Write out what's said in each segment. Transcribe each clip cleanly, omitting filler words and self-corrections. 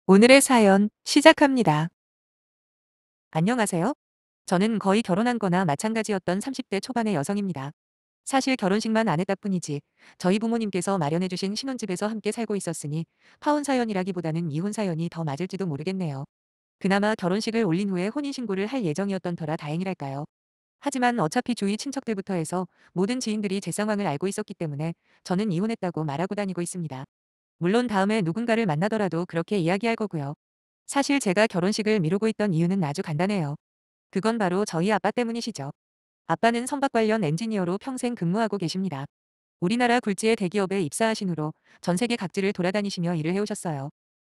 오늘의 사연 시작합니다. 안녕하세요. 저는 거의 결혼한 거나 마찬가지였던 30대 초반의 여성입니다. 사실 결혼식만 안 했다 뿐이지 저희 부모님께서 마련해 주신 신혼집에서 함께 살고 있었으니 파혼 사연이라기보다는 이혼 사연이 더 맞을지도 모르겠네요. 그나마 결혼식을 올린 후에 혼인신고를 할 예정이었던 터라 다행이랄까요. 하지만 어차피 주위 친척들부터 해서 모든 지인들이 제 상황을 알고 있었기 때문에 저는 이혼했다고 말하고 다니고 있습니다. 물론 다음에 누군가를 만나더라도 그렇게 이야기할 거고요. 사실 제가 결혼식을 미루고 있던 이유는 아주 간단해요. 그건 바로 저희 아빠 때문이시죠. 아빠는 선박 관련 엔지니어로 평생 근무하고 계십니다. 우리나라 굴지의 대기업에 입사하신 후로 전 세계 각지를 돌아다니시며 일을 해오셨어요.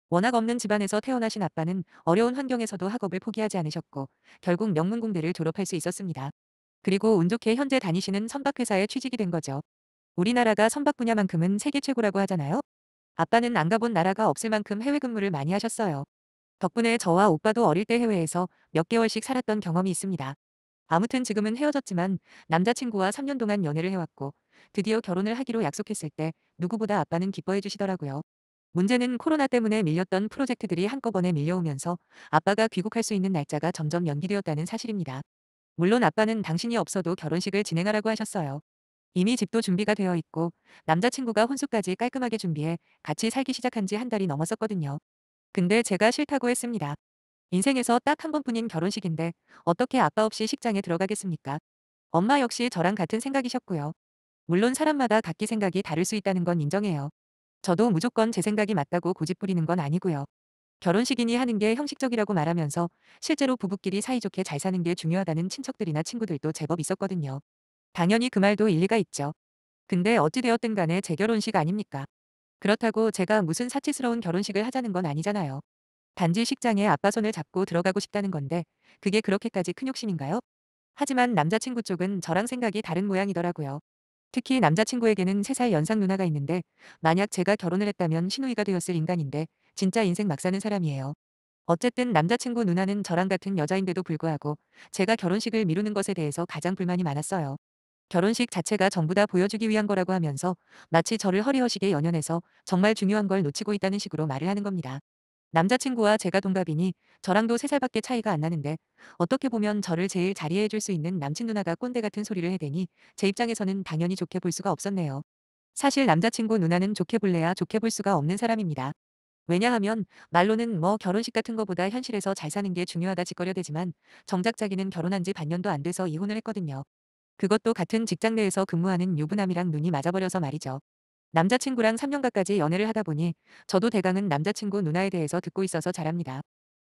워낙 없는 집안에서 태어나신 아빠는 어려운 환경에서도 학업을 포기하지 않으셨고 결국 명문공대를 졸업할 수 있었습니다. 그리고 운 좋게 현재 다니시는 선박회사에 취직이 된 거죠. 우리나라가 선박 분야만큼은 세계 최고라고 하잖아요. 아빠는 안 가본 나라가 없을 만큼 해외 근무를 많이 하셨어요. 덕분에 저와 오빠도 어릴 때 해외에서 몇 개월씩 살았던 경험이 있습니다. 아무튼 지금은 헤어졌지만 남자친구와 3년 동안 연애를 해왔고 드디어 결혼을 하기로 약속했을 때 누구보다 아빠는 기뻐해 주시더라고요. 문제는 코로나 때문에 밀렸던 프로젝트들이 한꺼번에 밀려오면서 아빠가 귀국할 수 있는 날짜가 점점 연기되었다는 사실입니다. 물론 아빠는 당신이 없어도 결혼식을 진행하라고 하셨어요. 이미 집도 준비가 되어 있고 남자친구가 혼수까지 깔끔하게 준비해 같이 살기 시작한 지 한 달이 넘었었거든요. 근데 제가 싫다고 했습니다. 인생에서 딱 한 번뿐인 결혼식인데 어떻게 아빠 없이 식장에 들어가겠습니까? 엄마 역시 저랑 같은 생각이셨고요. 물론 사람마다 각기 생각이 다를 수 있다는 건 인정해요. 저도 무조건 제 생각이 맞다고 고집부리는 건 아니고요. 결혼식이니 하는 게 형식적이라고 말하면서 실제로 부부끼리 사이좋게 잘 사는 게 중요하다는 친척들이나 친구들도 제법 있었거든요. 당연히 그 말도 일리가 있죠. 근데 어찌되었든 간에 제 결혼식 아닙니까? 그렇다고 제가 무슨 사치스러운 결혼식을 하자는 건 아니잖아요. 단지 식장에 아빠 손을 잡고 들어가고 싶다는 건데 그게 그렇게까지 큰 욕심인가요? 하지만 남자친구 쪽은 저랑 생각이 다른 모양이더라고요. 특히 남자친구에게는 3살 연상 누나가 있는데 만약 제가 결혼을 했다면 시누이가 되었을 인간인데 진짜 인생 막 사는 사람이에요. 어쨌든 남자친구 누나는 저랑 같은 여자인데도 불구하고 제가 결혼식을 미루는 것에 대해서 가장 불만이 많았어요. 결혼식 자체가 전부 다 보여주기 위한 거라고 하면서 마치 저를 허리허식에 연연해서 정말 중요한 걸 놓치고 있다는 식으로 말을 하는 겁니다. 남자친구와 제가 동갑이니 저랑도 3살밖에 차이가 안 나는데 어떻게 보면 저를 제일 자리해 줄 수 있는 남친 누나가 꼰대 같은 소리를 해대니 제 입장에서는 당연히 좋게 볼 수가 없었네요. 사실 남자친구 누나는 좋게 볼래야 좋게 볼 수가 없는 사람입니다. 왜냐하면 말로는 뭐 결혼식 같은 거보다 현실에서 잘 사는 게 중요하다 짓거려대지만 정작 자기는 결혼한 지 반년도 안 돼서 이혼을 했거든요. 그것도 같은 직장 내에서 근무하는 유부남이랑 눈이 맞아버려서 말이죠. 남자친구랑 3년 가까이 연애를 하다 보니 저도 대강은 남자친구 누나에 대해서 듣고 있어서 잘합니다.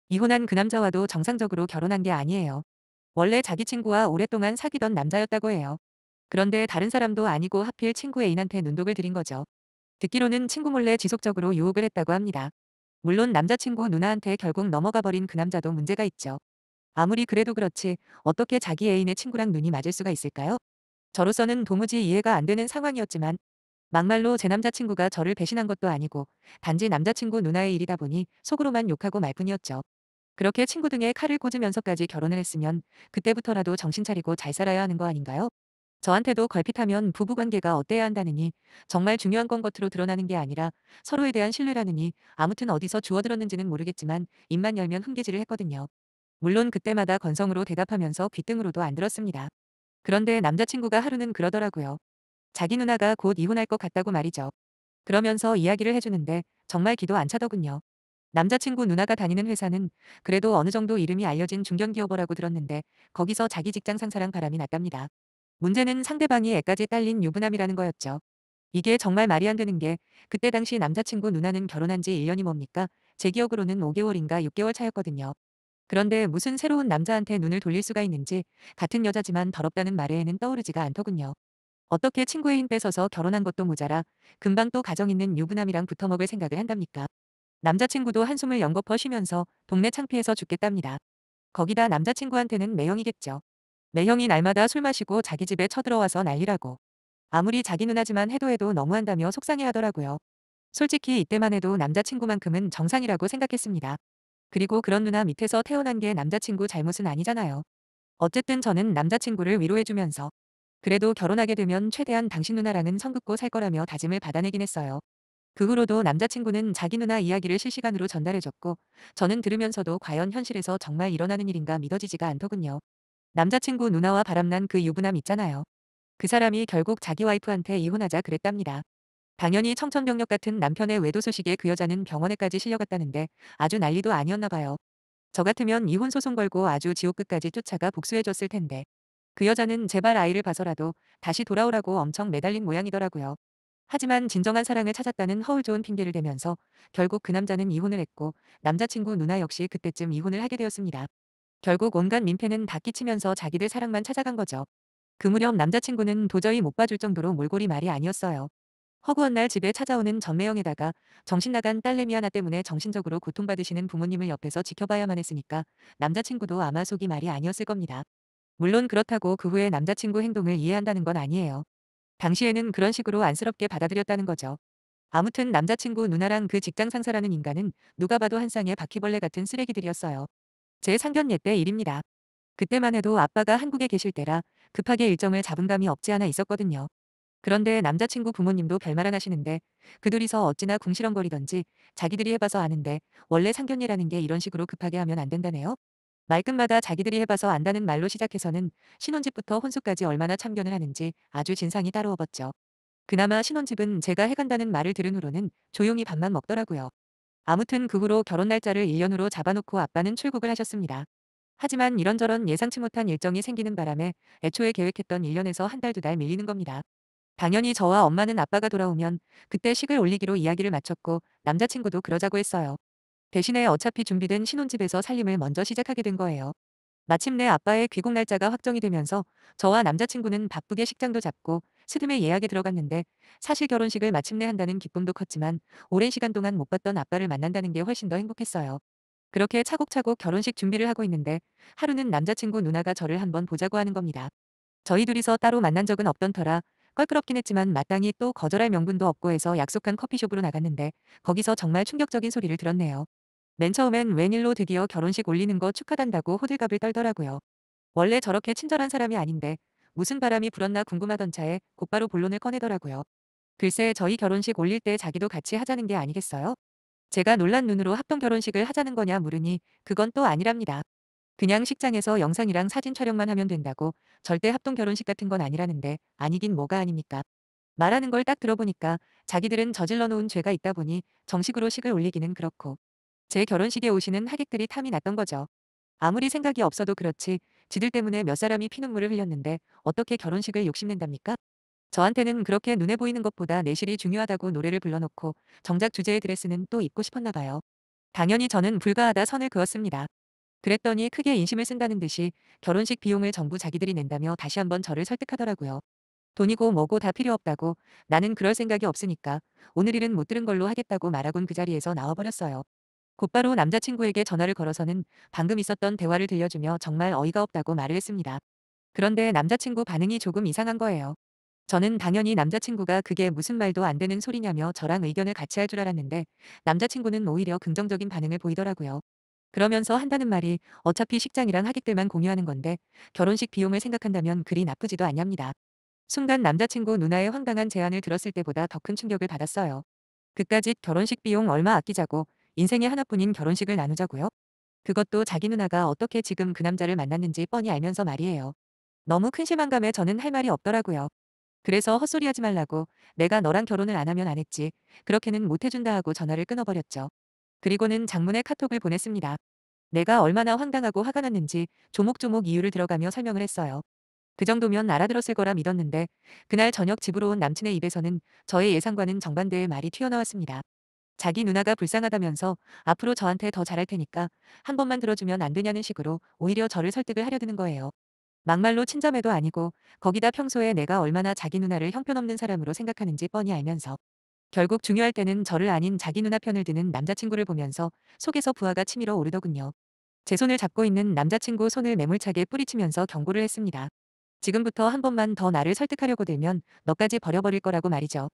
이혼한 그 남자와도 정상적으로 결혼한 게 아니에요. 원래 자기 친구와 오랫동안 사귀던 남자였다고 해요. 그런데 다른 사람도 아니고 하필 친구 애인한테 눈독을 들인 거죠. 듣기로는 친구 몰래 지속적으로 유혹을 했다고 합니다. 물론 남자친구 누나한테 결국 넘어가 버린 그 남자도 문제가 있죠. 아무리 그래도 그렇지 어떻게 자기 애인의 친구랑 눈이 맞을 수가 있을까요? 저로서는 도무지 이해가 안 되는 상황이었지만 막말로 제 남자친구가 저를 배신한 것도 아니고 단지 남자친구 누나의 일이다 보니 속으로만 욕하고 말 뿐이었죠. 그렇게 친구 등에 칼을 꽂으면서까지 결혼을 했으면 그때부터라도 정신 차리고 잘 살아야 하는 거 아닌가요? 저한테도 걸핏하면 부부관계가 어때야 한다느니 정말 중요한 건 겉으로 드러나는 게 아니라 서로에 대한 신뢰라느니 아무튼 어디서 주워들었는지는 모르겠지만 입만 열면 훈계질을 했거든요. 물론 그때마다 건성으로 대답하면서 귓등으로도 안 들었습니다. 그런데 남자친구가 하루는 그러더라고요. 자기 누나가 곧 이혼할 것 같다고 말이죠. 그러면서 이야기를 해주는데 정말 기도 안 차더군요. 남자친구 누나가 다니는 회사는 그래도 어느 정도 이름이 알려진 중견기업어라고 들었는데 거기서 자기 직장 상사랑 바람이 났답니다. 문제는 상대방이 애까지 딸린 유부남이라는 거였죠. 이게 정말 말이 안 되는 게 그때 당시 남자친구 누나는 결혼한 지 1년이 뭡니까? 제 기억으로는 5개월인가 6개월 차였거든요. 그런데 무슨 새로운 남자한테 눈을 돌릴 수가 있는지 같은 여자지만 더럽다는 말에는 떠오르지가 않더군요. 어떻게 친구의 힘 뺏어서 결혼한 것도 모자라 금방 또 가정 있는 유부남이랑 붙어먹을 생각을 한답니까? 남자친구도 한숨을 연거퍼 쉬면서 동네 창피해서 죽겠답니다. 거기다 남자친구한테는 매형이겠죠. 매형이 날마다 술 마시고 자기 집에 쳐들어와서 난리라고. 아무리 자기 누나지만 해도 너무한다며 속상해하더라고요. 솔직히 이때만 해도 남자친구만큼은 정상이라고 생각했습니다. 그리고 그런 누나 밑에서 태어난 게 남자친구 잘못은 아니잖아요. 어쨌든 저는 남자친구를 위로해주면서 그래도 결혼하게 되면 최대한 당신 누나랑은 선 긋고 살 거라며 다짐을 받아내긴 했어요. 그 후로도 남자친구는 자기 누나 이야기를 실시간으로 전달해줬고 저는 들으면서도 과연 현실에서 정말 일어나는 일인가 믿어지지가 않더군요. 남자친구 누나와 바람난 그 유부남 있잖아요. 그 사람이 결국 자기 와이프한테 이혼하자 그랬답니다. 당연히 청천벽력 같은 남편의 외도 소식에 그 여자는 병원에까지 실려갔다는데 아주 난리도 아니었나 봐요. 저 같으면 이혼 소송 걸고 아주 지옥 끝까지 쫓아가 복수해줬을 텐데. 그 여자는 제발 아이를 봐서라도 다시 돌아오라고 엄청 매달린 모양이더라고요. 하지만 진정한 사랑을 찾았다는 허울 좋은 핑계를 대면서 결국 그 남자는 이혼을 했고 남자친구 누나 역시 그때쯤 이혼을 하게 되었습니다. 결국 온갖 민폐는 다 끼치면서 자기들 사랑만 찾아간 거죠. 그 무렵 남자친구는 도저히 못 봐줄 정도로 몰골이 말이 아니었어요. 허구한 날 집에 찾아오는 전매형에다가 정신 나간 딸내미 하나 때문에 정신적으로 고통받으시는 부모님을 옆에서 지켜봐야만 했으니까 남자친구도 아마 속이 말이 아니었을 겁니다. 물론 그렇다고 그 후에 남자친구 행동을 이해한다는 건 아니에요. 당시에는 그런 식으로 안쓰럽게 받아들였다는 거죠. 아무튼 남자친구 누나랑 그 직장 상사라는 인간은 누가 봐도 한 쌍의 바퀴벌레 같은 쓰레기들이었어요. 제 상견례 때 일입니다. 그때만 해도 아빠가 한국에 계실 때라 급하게 일정을 잡은 감이 없지 않아 있었거든요. 그런데 남자친구 부모님도 별말 안 하시는데 그 둘이서 어찌나 궁시렁거리던지 자기들이 해봐서 아는데 원래 상견례라는 게 이런 식으로 급하게 하면 안 된다네요. 말끝마다 자기들이 해봐서 안다는 말로 시작해서는 신혼집부터 혼수까지 얼마나 참견을 하는지 아주 진상이 따로 업었죠. 그나마 신혼집은 제가 해간다는 말을 들은 후로는 조용히 밥만 먹더라고요. 아무튼 그 후로 결혼 날짜를 1년 후로 잡아놓고 아빠는 출국을 하셨습니다. 하지만 이런저런 예상치 못한 일정이 생기는 바람에 애초에 계획했던 1년에서 한 달 두 달 밀리는 겁니다. 당연히 저와 엄마는 아빠가 돌아오면 그때 식을 올리기로 이야기를 마쳤고 남자친구도 그러자고 했어요. 대신에 어차피 준비된 신혼집에서 살림을 먼저 시작하게 된 거예요. 마침내 아빠의 귀국 날짜가 확정이 되면서 저와 남자친구는 바쁘게 식장도 잡고 스드메 예약에 들어갔는데 사실 결혼식을 마침내 한다는 기쁨도 컸지만 오랜 시간 동안 못 봤던 아빠를 만난다는 게 훨씬 더 행복했어요. 그렇게 차곡차곡 결혼식 준비를 하고 있는데 하루는 남자친구 누나가 저를 한번 보자고 하는 겁니다. 저희 둘이서 따로 만난 적은 없던 터라 껄끄럽긴 했지만 마땅히 또 거절할 명분도 없고 해서 약속한 커피숍으로 나갔는데 거기서 정말 충격적인 소리를 들었네요. 맨 처음엔 웬일로 드디어 결혼식 올리는 거 축하단다고 호들갑을 떨더라고요. 원래 저렇게 친절한 사람이 아닌데 무슨 바람이 불었나 궁금하던 차에 곧바로 본론을 꺼내더라고요. 글쎄 저희 결혼식 올릴 때 자기도 같이 하자는 게 아니겠어요? 제가 놀란 눈으로 합동 결혼식을 하자는 거냐 물으니 그건 또 아니랍니다. 그냥 식장에서 영상이랑 사진 촬영만 하면 된다고 절대 합동 결혼식 같은 건 아니라는데 아니긴 뭐가 아닙니까? 말하는 걸 딱 들어보니까 자기들은 저질러 놓은 죄가 있다 보니 정식으로 식을 올리기는 그렇고 제 결혼식에 오시는 하객들이 탐이 났던 거죠. 아무리 생각이 없어도 그렇지 지들 때문에 몇 사람이 피눈물을 흘렸는데 어떻게 결혼식을 욕심낸답니까? 저한테는 그렇게 눈에 보이는 것보다 내실이 중요하다고 노래를 불러놓고 정작 주제의 드레스는 또 입고 싶었나 봐요. 당연히 저는 불가하다 선을 그었습니다. 그랬더니 크게 인심을 쓴다는 듯이 결혼식 비용을 전부 자기들이 낸다며 다시 한번 저를 설득하더라고요. 돈이고 뭐고 다 필요 없다고 나는 그럴 생각이 없으니까 오늘 일은 못 들은 걸로 하겠다고 말하곤 그 자리에서 나와버렸어요. 곧바로 남자친구에게 전화를 걸어서는 방금 있었던 대화를 들려주며 정말 어이가 없다고 말을 했습니다. 그런데 남자친구 반응이 조금 이상한 거예요. 저는 당연히 남자친구가 그게 무슨 말도 안 되는 소리냐며 저랑 의견을 같이 할 줄 알았는데 남자친구는 오히려 긍정적인 반응을 보이더라고요. 그러면서 한다는 말이 어차피 식장이랑 하객들만 공유하는 건데 결혼식 비용을 생각한다면 그리 나쁘지도 않냐입니다. 순간 남자친구 누나의 황당한 제안을 들었을 때보다 더 큰 충격을 받았어요. 그까짓 결혼식 비용 얼마 아끼자고 인생에 하나뿐인 결혼식을 나누자고요? 그것도 자기 누나가 어떻게 지금 그 남자를 만났는지 뻔히 알면서 말이에요. 너무 큰 실망감에 저는 할 말이 없더라고요. 그래서 헛소리하지 말라고 내가 너랑 결혼을 안 하면 안 했지. 그렇게는 못 해준다 하고 전화를 끊어버렸죠. 그리고는 장문의 카톡을 보냈습니다. 내가 얼마나 황당하고 화가 났는지 조목조목 이유를 들어가며 설명을 했어요. 그 정도면 알아들었을 거라 믿었는데 그날 저녁 집으로 온 남친의 입에서는 저의 예상과는 정반대의 말이 튀어나왔습니다. 자기 누나가 불쌍하다면서 앞으로 저한테 더 잘할 테니까 한 번만 들어주면 안 되냐는 식으로 오히려 저를 설득을 하려 드는 거예요. 막말로 친자매도 아니고 거기다 평소에 내가 얼마나 자기 누나를 형편없는 사람으로 생각하는지 뻔히 알면서 결국 중요할 때는 저를 아닌 자기 누나 편을 드는 남자친구를 보면서 속에서 부하가 치밀어 오르더군요. 제 손을 잡고 있는 남자친구 손을 매몰차게 뿌리치면서 경고를 했습니다. 지금부터 한 번만 더 나를 설득하려고 들면 너까지 버려버릴 거라고 말이죠.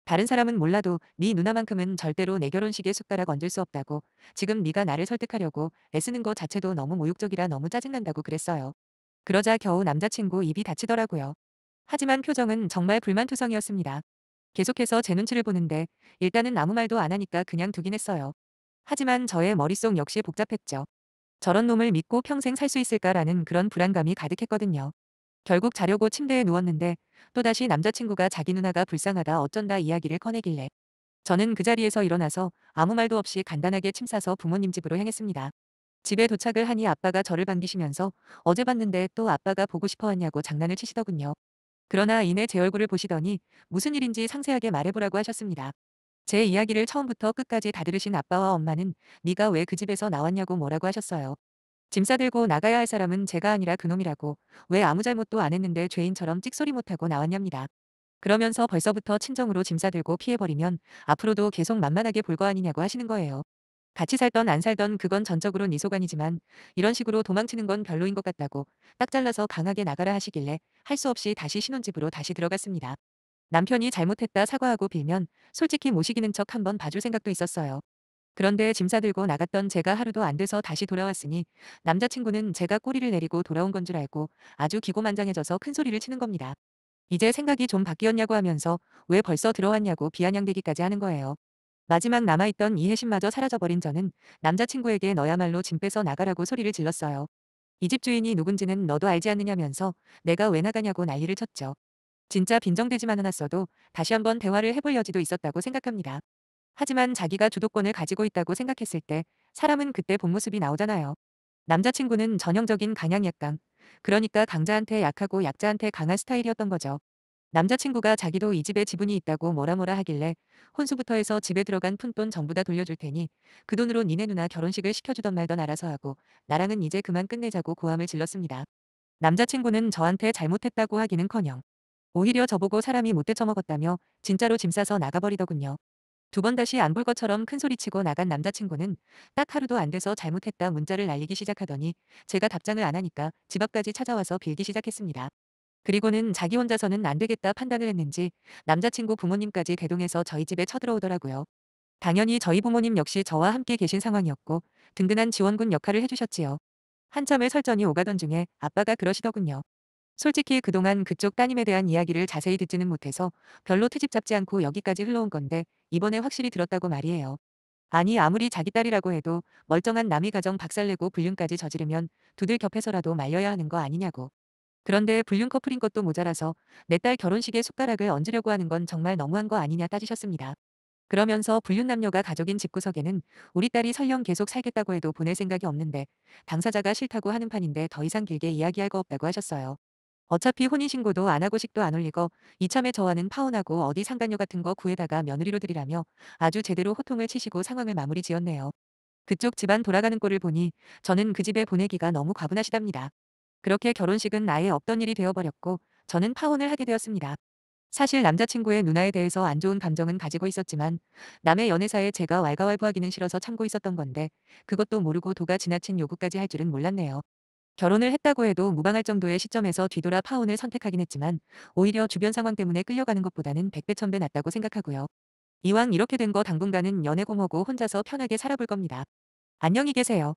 다른 사람은 몰라도 네 누나만큼은 절대로 내 결혼식에 숟가락 얹을 수 없다고 지금 네가 나를 설득하려고 애쓰는 거 자체도 너무 모욕적이라 너무 짜증난다고 그랬어요. 그러자 겨우 남자친구 입이 닫히더라고요. 하지만 표정은 정말 불만투성이었습니다. 계속해서 제 눈치를 보는데 일단은 아무 말도 안 하니까 그냥 두긴 했어요. 하지만 저의 머릿속 역시 복잡했죠. 저런 놈을 믿고 평생 살 수 있을까라는 그런 불안감이 가득했거든요. 결국 자려고 침대에 누웠는데 또다시 남자친구가 자기 누나가 불쌍하다 어쩐다 이야기를 꺼내길래 저는 그 자리에서 일어나서 아무 말도 없이 간단하게 침 싸서 부모님 집으로 향했습니다. 집에 도착을 하니 아빠가 저를 반기시면서 어제 봤는데 또 아빠가 보고 싶어 왔냐고 장난을 치시더군요. 그러나 이내 제 얼굴을 보시더니 무슨 일인지 상세하게 말해보라고 하셨습니다. 제 이야기를 처음부터 끝까지 다 들으신 아빠와 엄마는 네가 왜 그 집에서 나왔냐고 뭐라고 하셨어요. 짐 싸들고 나가야 할 사람은 제가 아니라 그놈이라고 왜 아무 잘못도 안 했는데 죄인처럼 찍소리 못하고 나왔냐입니다. 그러면서 벌써부터 친정으로 짐 싸들고 피해버리면 앞으로도 계속 만만하게 볼 거 아니냐고 하시는 거예요. 같이 살던 안 살던 그건 전적으로 네 소관이지만 이런 식으로 도망치는 건 별로인 것 같다고 딱 잘라서 강하게 나가라 하시길래 할 수 없이 다시 신혼집으로 다시 들어갔습니다. 남편이 잘못했다 사과하고 빌면 솔직히 모시기는 척 한번 봐줄 생각도 있었어요. 그런데 짐 싸들고 나갔던 제가 하루도 안 돼서 다시 돌아왔으니 남자친구는 제가 꼬리를 내리고 돌아온 건 줄 알고 아주 기고만장해져서 큰 소리를 치는 겁니다. 이제 생각이 좀 바뀌었냐고 하면서 왜 벌써 들어왔냐고 비아냥대기까지 하는 거예요. 마지막 남아있던 이해심마저 사라져버린 저는 남자친구에게 너야말로 짐 빼서 나가라고 소리를 질렀어요. 이 집 주인이 누군지는 너도 알지 않느냐면서 내가 왜 나가냐고 난리를 쳤죠. 진짜 빈정대지만 않았어도 다시 한번 대화를 해볼 여지도 있었다고 생각합니다. 하지만 자기가 주도권을 가지고 있다고 생각했을 때 사람은 그때 본 모습이 나오잖아요. 남자친구는 전형적인 강약약강. 그러니까 강자한테 약하고 약자한테 강한 스타일이었던 거죠. 남자친구가 자기도 이 집에 지분이 있다고 뭐라 뭐라 하길래 혼수부터 해서 집에 들어간 푼돈 전부 다 돌려줄 테니 그 돈으로 니네 누나 결혼식을 시켜주던 말던 알아서 하고 나랑은 이제 그만 끝내자고 고함을 질렀습니다. 남자친구는 저한테 잘못했다고 하기는커녕 오히려 저보고 사람이 못돼 처먹었다며 진짜로 짐 싸서 나가버리더군요. 두 번 다시 안 볼 것처럼 큰소리치고 나간 남자친구는 딱 하루도 안 돼서 잘못했다 문자를 날리기 시작하더니 제가 답장을 안 하니까 집 앞까지 찾아와서 빌기 시작했습니다. 그리고는 자기 혼자서는 안 되겠다 판단을 했는지 남자친구 부모님까지 대동해서 저희 집에 쳐들어오더라고요. 당연히 저희 부모님 역시 저와 함께 계신 상황이었고 든든한 지원군 역할을 해주셨지요. 한참을 설전이 오가던 중에 아빠가 그러시더군요. 솔직히 그동안 그쪽 따님에 대한 이야기를 자세히 듣지는 못해서 별로 트집 잡지 않고 여기까지 흘러온 건데 이번에 확실히 들었다고 말이에요. 아니 아무리 자기 딸이라고 해도 멀쩡한 남의 가정 박살내고 불륜까지 저지르면 두들 겹해서라도 말려야 하는 거 아니냐고. 그런데 불륜 커플인 것도 모자라서 내 딸 결혼식에 숟가락을 얹으려고 하는 건 정말 너무한 거 아니냐 따지셨습니다. 그러면서 불륜 남녀가 가족인 집구석에는 우리 딸이 설령 계속 살겠다고 해도 보낼 생각이 없는데 당사자가 싫다고 하는 판인데 더 이상 길게 이야기할 거 없다고 하셨어요. 어차피 혼인신고도 안 하고 식도 안 올리고 이참에 저와는 파혼하고 어디 상간녀 같은 거 구해다가 며느리로 들이라며 아주 제대로 호통을 치시고 상황을 마무리 지었네요. 그쪽 집안 돌아가는 꼴을 보니 저는 그 집에 보내기가 너무 과분하시답니다. 그렇게 결혼식은 아예 없던 일이 되어버렸고 저는 파혼을 하게 되었습니다. 사실 남자친구의 누나에 대해서 안 좋은 감정은 가지고 있었지만 남의 연애사에 제가 왈가왈부하기는 싫어서 참고 있었던 건데 그것도 모르고 도가 지나친 요구까지 할 줄은 몰랐네요. 결혼을 했다고 해도 무방할 정도의 시점에서 뒤돌아 파혼을 선택하긴 했지만 오히려 주변 상황 때문에 끌려가는 것보다는 백배 천배 낫다고 생각하고요. 이왕 이렇게 된 거 당분간은 연애 공허고 혼자서 편하게 살아볼 겁니다. 안녕히 계세요.